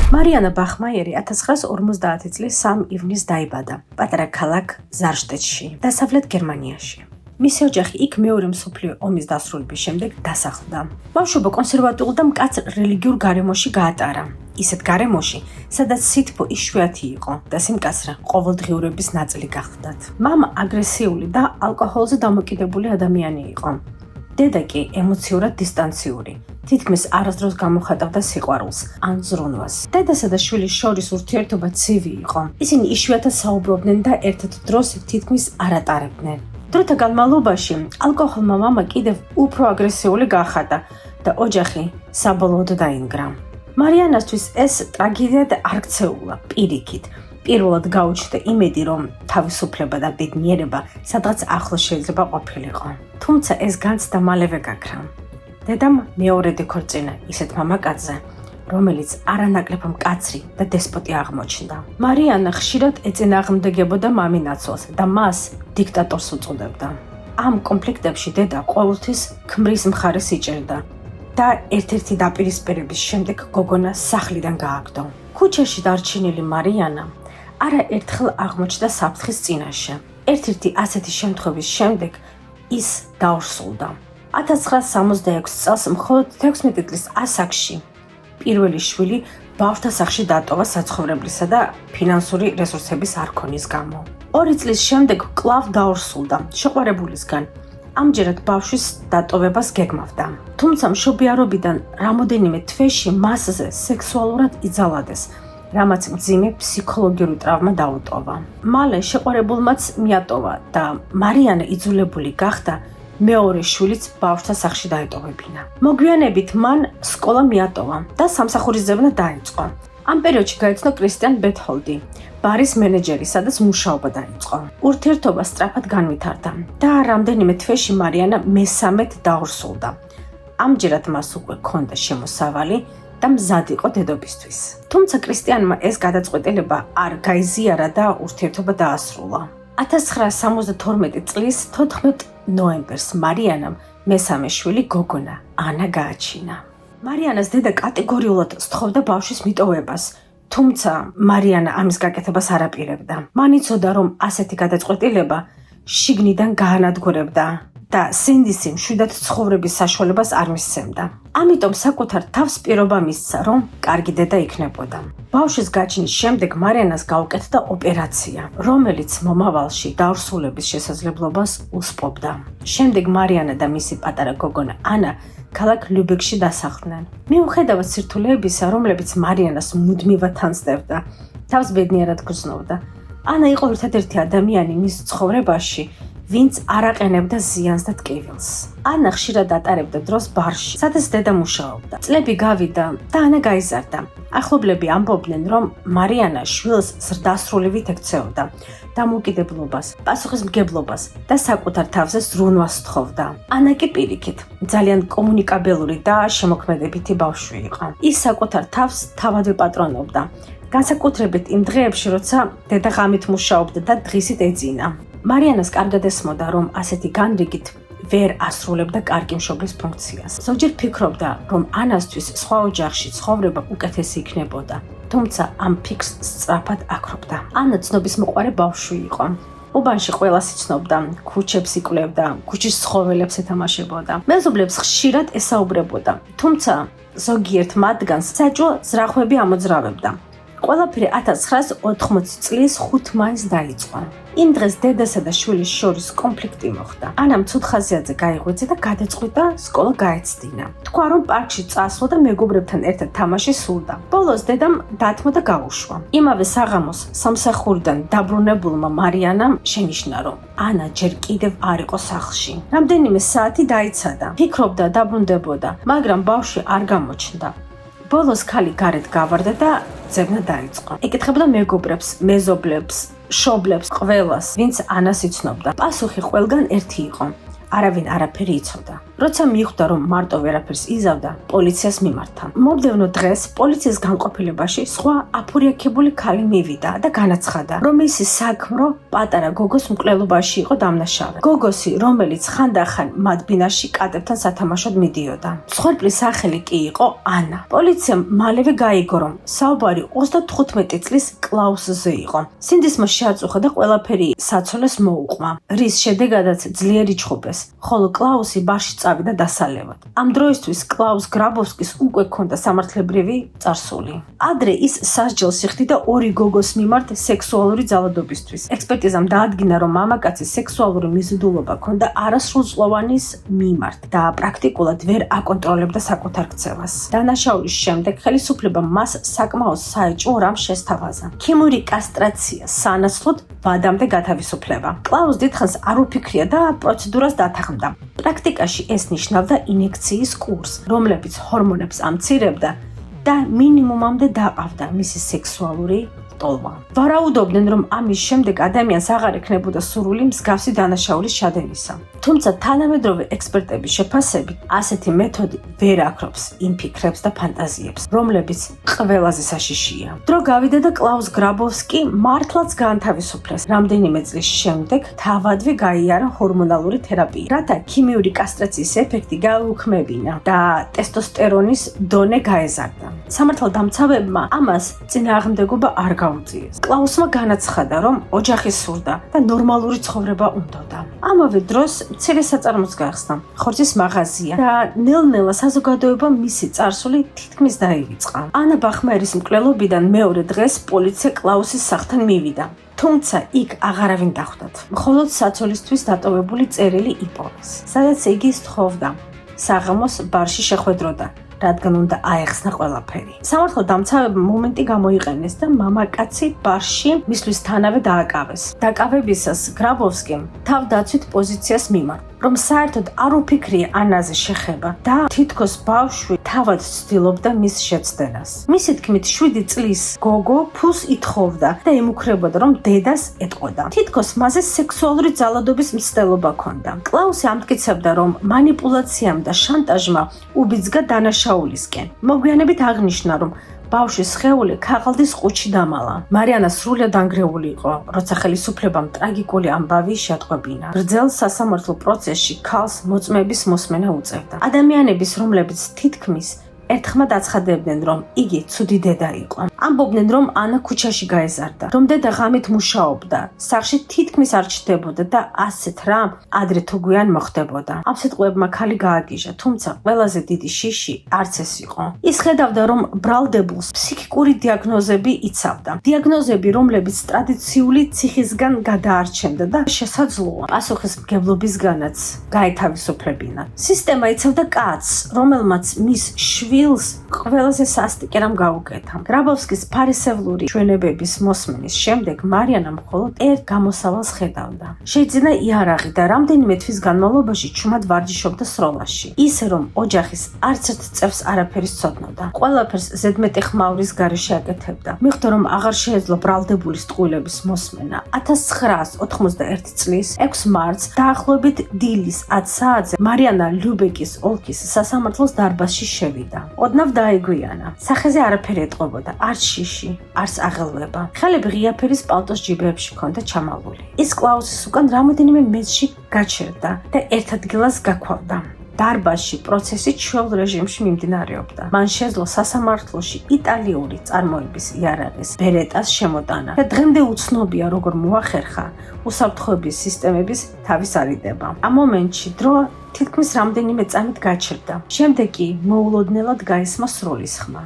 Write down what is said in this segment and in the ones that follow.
მარიანა ბახმაიერი 1950 წლის 3 ივნისს დაიბადა პატარა ქალაქ ზარშტეტში, დასავლეთ გერმანიაში. მისი ოჯახი იქ მეორე მსოფლიო ომის დასრულების შემდეგ დასახლდა. ბავშვობა კონსერვატიულ და მკაცრ რელიგიურ გარემოში გაატარა. ისეთ გარემოში, სადაც სითბო იშვიათი იყო და სიმკაცრე ყოველდღიურობის ნაწილი გახლდათ. მამა აგრესიული და ალკოჰოლზე დამოკიდებული ადამიანი იყო. დედა კი ემოციურად დისტანციური. თითქმის არასდროს გამოხატავდა სიყვარულს ან ზრუნვას. დედასა და შვილის შორის ურთიერთობა ცივი იყო. ისინი იშვიათად საუბრობდნენ და ერთად დროს თითქმის არ ატარებდნენ. დროთა განმავლობაში ალკოჰოლმა მამა კიდევ უფრო აგრესიული გახადა და ოჯახი საბოლოოდ დაინგრა. მარიანასთვის ეს ტრაგედია არ ქცეულა პირიქით. პირველად გაუჩნდა იმედი, რომ თავისუფლება და ბედნიერება სადღაც ახლოს შეიძლება ყოფილიყო. თუმცა ეს განცდა მალევე გაქრა. დედამ მეორედ იქორწინა ისეთ მამაკაცზე, რომელიც არანაკლებ მკაცრი და დესპოტი აღმოჩნდა. მარიანა ხშირად ეწინააღმდეგებოდა მამინაცვალს და მას დიქტატორს უწოდებდა. ამ კონფლიქტებში დედა ყოველთვის ქმრის მხარეს იჭერდა და ერთ-ერთი დაპირისპირების შემდეგ გოგონა სახლიდან გააგდო. ქუჩაში დარჩენილი მარიანა არაერთხელ აღმოჩნდა საფრთხის წინაშე. ერთ-ერთი ასეთი შემთხვევის შემდეგ ის დაორსულდა. 1966 წელს მხოლოდ 16 წლის ასაკში პირველი შვილი ბავშვთა სახლში დატოვა საცხოვრებლისა და ფინანსური რესურსების არ ქონის გამო. 2 წლის შემდეგ კვლავ დაორსულდა შეყვარებულისგან. ამჯერად ბავშვის დატოვებას გეგმავდა. თუმცა მშობიარობიდან რამოდენიმე თვეში მასზე სექსუალურად იძალადეს, რამაც მძიმე ფსიქოლოგიური ტრავმა დაუტოვა. მალე შეყვარებულმაც მიატოვა და მარიანა იძულებული გახდა მეორე შვილიც ბავშვთა სახლში დაეტოვებინა. მოგვიანებით მან სკოლა მიატოვა და სამსახურის ძებნა დაიწყო. ამ პერიოდში გაიცნო კრისტიან ბეთჰოლდი, ბარის მენეჯერი, სადაც მუშაობა დაიწყო. ურთიერთობა სწრაფად განვითარდა და რამდენიმე თვეში მარიანა მესამედ დაორსულდა. ამჯერად მას უკვე ჰქონდა შემოსავალი და მზად იყო დედობისთვის. თუმცა კრისტიანმა ეს გადაწყვეტილება არ გაიზიარა და ურთიერთობა დაასრულა. 1972 წლის 14 ნოემბერს მარიანამ მესამე შვილი გოგონა ანა გააჩინა. მარიანას დედა კატეგორიულად სთხოვდა ბავშვის მიტოვებას, თუმცა მარიანა ამის გაკეთებას არ აპირებდა. მან იცოდა, რომ ასეთი გადაწყვეტილება შიგნიდან გაანადგურებდა და სინდისი მშვიდად ცხოვრების საშუალებას არ მისცემდა. ამიტომ საკუთარ თავს პირობა მისცა, რომ კარგი დედა იქნებოდა. ბავშვის გაჩენის შემდეგ მარიანას გაუკეთდა ოპერაცია, რომელიც მომავალში დაორსულების შესაძლებლობას უსპობდა. შემდეგ მარიანა და მისი პატარა გოგონა ანა ქალაქ ლიუბეკში დასახლდნენ. მიუხედავად სირთულეებისა, რომლებიც მარიანას მუდმივად თანსდებდა, თავს ბედნიერად გრძნობდა. ანა იყო ერთადერთი ადამიანი მის ცხოვრებაში, ვინც არ აყენებდა ზიანს და ტკივილს. ანა ხშირად ატარებდა დროს ბარში, სადაც დედა მუშაობდა. წლები გავიდა და ანა გაიზარდა. ახლობლები ამბობდნენ, რომ მარიანა შვილს ზრდასრულივით ექცეოდა დამოუკიდებლობას, პასუხისმგებლობას და საკუთარ თავზე ზრუნვას სთხოვდა. ანა კი პირიქით, ძალიან კომუნიკაბელური და შემოქმედებითი ბავშვი იყო. ის საკუთარ თავს თავადვე პატრონობდა, განსაკუთრებით იმ დღეებში, როცა დედა ღამით მუშაობდა და დღისით ეძინა. მარიანას კარგად ესმოდა, რომ ასეთი განრიგით ვერ ასრულებდა კარგი მშობლის ფუნქციას. ზოგჯერ ფიქრობდა, რომ ანასთვის სხვა ოჯახში ცხოვრება უკეთესი იქნებოდა, თუმცა ამ ფიქრს სწრაფად აკრობდა. ანა ცნობისმოყვარე ბავშვი იყო. უბანში ყველას იცნობდა, ქუჩებს იკვლევდა, ქუჩის ცხოველებს ეთამაშებოდა. მეზობლებს ხშირად ესაუბრებოდა, თუმცა ზოგიერთ მათგანს საჭო ზრახვები ამოძრავებდა. ყველაფერი 1980 წლის 5 მაისს დაიწყო. იმ დღეს დედასა და შვილის შორის კონფლიქტი მოხდა. ანამ ცუდ ხაზიათზე გაიღვიძა და გადაწყვიტა სკოლა გაეცდინა. თქვა, რომ პარკში წასვლა და მეგობრებთან ერთად თამაში სურდა. ბოლოს დედამ დათმო და გაუშვა. იმავე საღამოს სამსახურიდან დაბრუნებულმა მარიანამ შენიშნა, რომ ანა ჯერ კიდევ არ იყო სახლში. რამდენიმე საათი დაიცადა. ფიქრობდა დაბრუნდებოდა, მაგრამ ბავშვი არ გამოჩნდა. ბოლოს ქალი გარეთ გავარდა და ძებნა დაიწყო. ეკითხებოდა მეგობრებს, მეზობლებს, მშობლებს, ყველას, ვინც ანას იცნობდა. პასუხი ყველგან ერთი იყო. არავინ არაფერი იცოდა. როცა მიხვდა, რომ მარტო ვერაფერს იზავდა, პოლიციას მიმართა. მომდევნო დღეს პოლიციის განყოფილებაში სხვა აფურიაქებული ქალი მივიდა და განაცხადა, რომ მისი საქმრო პატარა გოგოს მკვლელობაში იყო დამნაშავე. გოგოსი, რომელიც ხანდახან მათ ბინაში კატებთან სათამაშოდ მიდიოდა. მსხვერპლის სახელი კი იყო ანა. პოლიციამ მალევე გაიგო, რომ საუბარი 35 წლის კლაუსზე იყო. სინდისმა შეაწუხა და ყველაფერი საცოლეს მოუყვა, რის შედეგადაც ძლიერ იჩხუბეს, ხოლო კლაუსი ბარში წავიდა დასალევად. ამ დროისთვის კლაუს გრაბოვსკის უკვე ჰქონდა სამართლებრივი წარსული. ადრე ის სასჯელს იხდიდა ორი გოგოს მიმართ სექსუალური ძალადობისთვის. ექსპერტიზამ დაადგინა, რომ მამაკაცის სექსუალური მიზიდულობა ჰქონდა არასრულწლოვანის მიმართ და პრაქტიკულად ვერ აკონტროლებდა საკუთარ ქცევას. დანაშაულის შემდეგ ხელისუფლებამ მას საკმაოდ საეჭვო რამ შესთავაზა. ქიმიური კასტრაცია სანაცვლოდ ვადამდე გათავისუფლება. კლაუს დიდხანს არ უფიქრია და პროცედურას დათანხმდა. პრაქტიკაში ეს ნიშნავდა ინექციის კურსს, რომლებიც ჰორმონებს ამცირებდა და მინიმუმამდე დაყავდა მისი სექსუალური ტოლვა. ვარაუდობდნენ, რომ ამის შემდეგ ადამიანს აღარ ექნებოდა სურვილი მსგავსი დანაშაულის ჩადენისა. თუმცა თანამედროვე ექსპერტების შეფასებით, ასეთი მეთოდი ვერ აქრობს იმ ფიქრებს და ფანტაზიებს, რომლებიც ყველაზე საშიშია. დრო გავიდა და კლაუს გრაბოვსკი მართლაც გაანთავისუფლეს. რამდენიმე წლის შემდეგ თავადვე გაიარა ჰორმონალური თერაპია, რათა ქიმიური კასტრაციის ეფექტი გაუქმებინა და ტესტოსტერონის დონე გაეზარდა. სამართალდამცავებმა ამას წინააღმდეგობა არ გაუწიეს. კლაუსმა განაცხადა, რომ ოჯახი სურდა და ნორმალური ცხოვრება უნდოდა. ამავე დროს მცირე საწარმოც გახსნა, ხორცის მაღაზია და ნელ-ნელა საზოგადოებამ მისი წარსული თითქმის დაივიწყა. ანა ბახმერის მკვლელობიდან მეორე დღეს პოლიცია კლაუსის სახლთან მივიდა. თუმცა იქ აღარავინ დახვდათ. მხოლოდ საცოლისთვის დატოვებული წერილი იპოვეს, სადაც იგი სთხოვდა საღამოს ბარში შეხვედროდა, რადგან უნდა აეხსნა ყველაფერი. სამართალდამცავებმა მომენტი გამოიყენეს და მამაკაცი ბარში მისვლისთანავე დააკავეს. დაკავებისას გრაბოვსკიმ თავდაცვით პოზიციას მიმართა, რომ საერთოდ არ უფიქრია ანაზე შეხება და თითქოს ბავშვი თავად ცდილობდა მის შეცდენას. მისი თქმით, 7 წლის გოგო ფულს ითხოვდა და ემუქრებოდა, რომ დედას ეტყოდა. თითქოს მასზე სექსუალური ძალადობის მცდელობა ჰქონდა. კლაუსი ამტკიცებდა, რომ მანიპულაციამ და შანტაჟმა უბიძგა დანაშაულისკენ. მოგვიანებით აღნიშნა, რომ ბავშვის სხეული ქაღალდის ყუთში დამალა. მარიანა სრულიად დანგრეული იყო, როცა ხელისუფლებამ ტრაგიკული ამბავი შეატყობინა. გრძელ სასამართლო პროცესში ქალს მოწმების მოსმენა უწევდა. ადამიანების, რომლებიც თითქმის ერთხმად აცხადებდნენ, რომ იგი ცუდი დედა იყო. ამბობდნენ, რომ ანა ქუჩაში გაეზარდა, რომ დედა ღამით მუშაობდა, სახლში თითქმის არ ჩნდებოდა და ასეთ რამ ადრე თუ გვიან მოხდებოდა. ამ სიტყვებმა ქალი გააგიჟა, თუმცა ყველაზე დიდი შიში არც ეს იყო. ის ხედავდა, რომ ბრალდებულს ფსიქიკური დიაგნოზები იცავდა. დიაგნოზები, რომლებიც ტრადიციული ციხისგან გადაარჩენდა და შესაძლოა პასუხისმგებლობისგანაც გაეთავისუფლებინა. სისტემა იცავდა კაცს, რომელმაც მის შვილს ყველაზე სასტიკი რამ გაუკეთა. გრაბოვსკის ფარისევლური ჩვენებების მოსმენის შემდეგ მარიანა მხოლოდ ერთ გამოსავალს ხედავდა. შეიძინა იარაღი და რამდენიმე თვის განმავლობაში ჩუმად ვარჯიშობდა სროლაში. ისე რომ ოჯახის არც ერთ წევს არაფერი სცოდნოდა. ყველაფერს ზედმეტი ხმауრის გარეშე აკეთებდა. მიხვდა, რომ აღარ შეეძლო ბრალდებულის ტყუილების მოსმენა. 1991 წლის 6 მარტს დაახლოებით დილის 10 საათზე მარიანა ლიუბეკის ოლქის სასამართლოს დარბაზში შევიდა. ოდნავ დაეგვიანა. სახეზე არაფერი ეტყობოდა, არც შიში, არც აღელვება. ხელები ღია ფერის პალტოს ჯიბეებში ჰქონდა ჩამალული. ის კლაუსის უკან რამოდენიმე მეტრში გაჩერდა და ერთ ადგილას გაქვავდა. დარბაზში პროცესი ჩვეულ რეჟიმში მიმდინარეობდა. მან შეძლო სასამართლოში იტალიური წარმოების იარაღის ბერეტას შემოტანა და დღემდე უცნობია, როგორ მოახერხა უსაფრთხოების სისტემების თავის არიდება. ამ მომენტში დრო თითქმის რამდენიმე წამით გაჩერდა. შემდეგ კი მოულოდნელად გაისმა სროლის ხმა.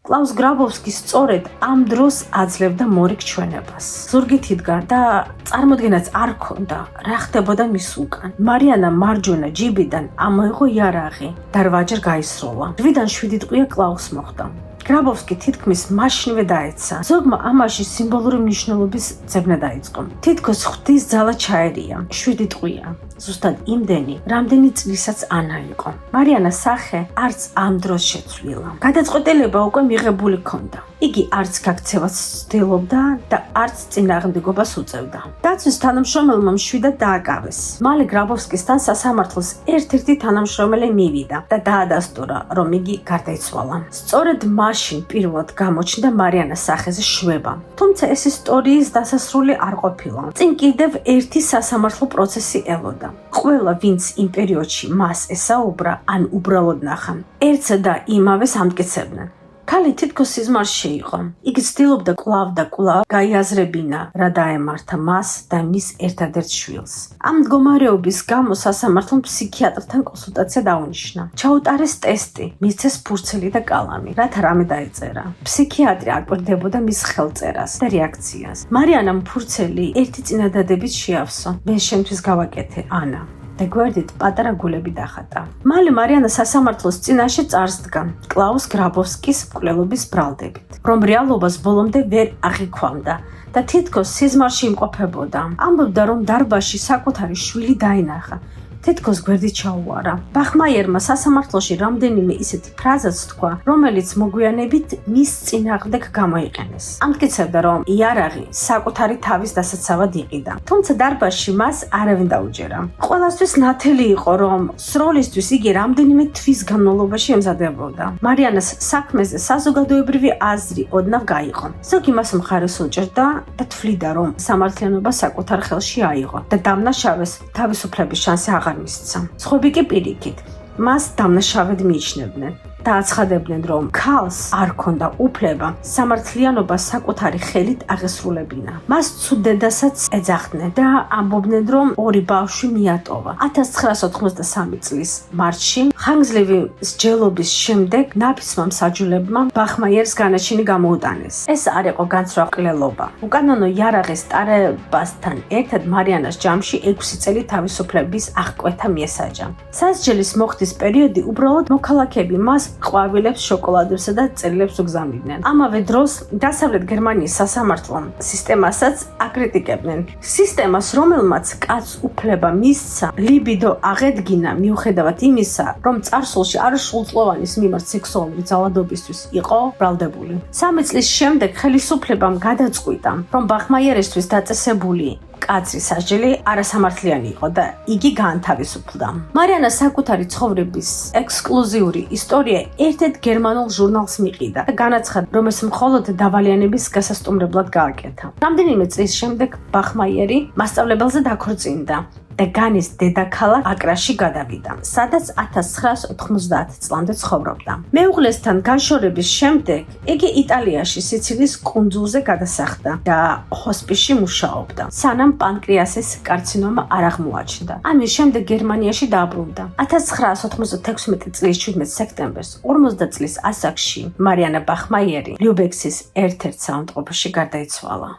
კლაუს გრაბოვსკი სწორედ ამ დროს აძლევდა მორიგ ჩვენებას. ზურგით იდგა და წარმოდგენაც არ ჰქონდა, რა ხდებოდა მის უკან. მარიანა მარჯვენა ჯიბიდან ამოიღო იარაღი და 8 ჯერ გაისროლა. 7-დან 7 ტყვია კლაუს მოხვდა. გრაბოვსკი თითქმის მაშინვე დაეცა. ზოგმა ამაში სიმბოლური მნიშვნელობის ძებნა დაიწყო. თითქოს ღვთის ძალა ჩაერია. 7 ტყვია. ზუსტად იმდენი, რამდენი წლისაც ანა იყო. მარიანას სახე არც ამ დროს შეცვლილა. გადაწყვეტილება უკვე მიღებული ჰქონდა. იგი არც გაქცევას ცდილობდა და არც წინააღმდეგობას უწევდა. დაცვის თანამშრომელმა მშვიდად დააკავეს. მალე გრაბოვსკისთან სასამართლოს ერთ-ერთი თანამშრომელი მივიდა და დაადასტურა, რომ იგი გარდაიცვალა. სწორედ მაშინ პირველად გამოჩნდა მარიანას სახეზე შვება. თუმცა ეს ისტორიის დასასრული არ ყოფილა. წინ კიდევ ერთი სასამართლო პროცესი ელოდა. ყველა, ვინც იმ პერიოდში მას ესაუბრა, ან უბრალოდ ნახა, ერთსა და იმავეს ამტკიცებდნენ. ქალი თითქოს სიზმარში იყო. იგი ცდილობდა კვლავ და კვლავ გაიაზრებინა, რა დაემართა მას და მის ერთადერთ შვილს. ამ მდგომარეობის გამო სასამართლომ ფსიქიატრთან კონსულტაცია დაუნიშნა. ჩაუტარეს ტესტი, მისცეს ფურცელი და კალამი, რათა რამე დაეწერა. ფსიქიატრი არ კვირდებოდა მის ხელწერას და რეაქციას. მარიანამ ფურცელი ერთი წინადადებით შეავსო. მე შემთვის გავაკეთე, ანა. და გვერდით პატარა გულები დახატა. მალე მარიანა სასამართლოს წინაშე წარსდგა კლაუს გრაბოვსკის მკვლელობის ბრალდებით, რომ რეალობას ბოლომდე ვერ აღიქვამდა და თითქოს სიზმარში იმყოფებოდა. ამბობდა, რომ დარბაზში საკუთარი შვილი დაინახა. თითქოს გვერდით ჩაუარა. ბახმაიერმა სასამართლოში რამდენიმე ისეთი ფრაზაც თქვა, რომელიც მოგვიანებით მის წინააღმდეგ გამოიყენეს. ამტკიცებდა, რომ იარაღი საკუთარი თავის დასაცავად იყიდა. თუმცა დარბაზში მას არავინ დაუჯერა. ყველასთვის ნათელი იყო, რომ სროლისთვის იგი რამდენიმე თვის განმავლობაში ემზადებოდა. მარიანას საქმეზე საზოგადოებრივი აზრი ოდნავ გაიყო. ზოგი მას მხარეს უჭერდა და თვლიდა, რომ სამართლიანობა საკუთარ ხელში აიღო და დამნაშავეს თავისუფლების შანსი აღარ მისცა. სხვები კი პირიქით, მას დამნაშავედ მიიჩნევდნენ და აცხადებდნენ, რომ ქალს არ ჰქონდა უფლება სამართლიანობა საკუთარი ხელით აღესრულებინა. მას ცუდ დედასაც ეძახდნენ და ამბობდნენ, რომ ორი ბავშვი მიატოვა. 1983 წლის მარტში ხანგრძლივი მსჯელობის შემდეგ ნაფისმა მსაჯულებმა ბახმაიერს განაჩენი გამოუტანეს. ეს არ იყო განცვა მკვლელობა. უკანონო იარაღის ტარებასთან ერთად მარიანას ჯამში 6 წელი თავისუფლების აღკვეთა მიესაჯა. სასჯელის მოხდის პერიოდი უბრალოდ მოქალაქეები მას ყვავილებს, შოკოლადებსა და წერილებს უგზავნიდნენ. ამავე დროს დასავლეთ გერმანიის სასამართლომ სისტემასაც აკრიტიკებდნენ. სისტემას, რომელმაც კაცს უფლება მისცა ლიბიდო აღედგინა მიუხედავად იმისა, რომ წარსულში არასრულწლოვანის მიმართ სექსუალური ძალადობისთვის იყო ბრალდებული. 3 წლის შემდეგ ხელისუფლებამ გადაწყვიტა, რომ ბახმაიერისთვის დაწესებული კაცრი სასჯელი არასამართლიანი იყო და იგი გაანთავისუფლდა. მარიანა საკუთარი ცხოვრების ექსკლუზიური ისტორია ერთ-ერთ გერმანულ ჟურნალს მიყიდა და განაცხადა, რომ ეს მხოლოდ დავალიანების გასასტუმრებლად გააკეთა. რამდენიმე წლის შემდეგ ბახმაიერი მასწავლებელზე დაქორწინდა და განის დედაქალაქ აკრაში გადავიდა, სადაც 1990 წლამდე ცხოვრობდა. მეუღლესთან განშორების შემდეგ იგი იტალიაში სიცილის კუნძულზე გადასახლდა და ჰოსპისში მუშაობდა, სანამ პანკრეასის კარცინომა არ აღმოაჩნდა. ამის შემდეგ გერმანიაში დაბრუნდა. 1996 წლის 17 სექტემბერს 50 წლის ასაკში მარიანა ბახმაიერი ლიუბექსის ერთ-ერთ საავადმყოფოში გარდაიცვალა.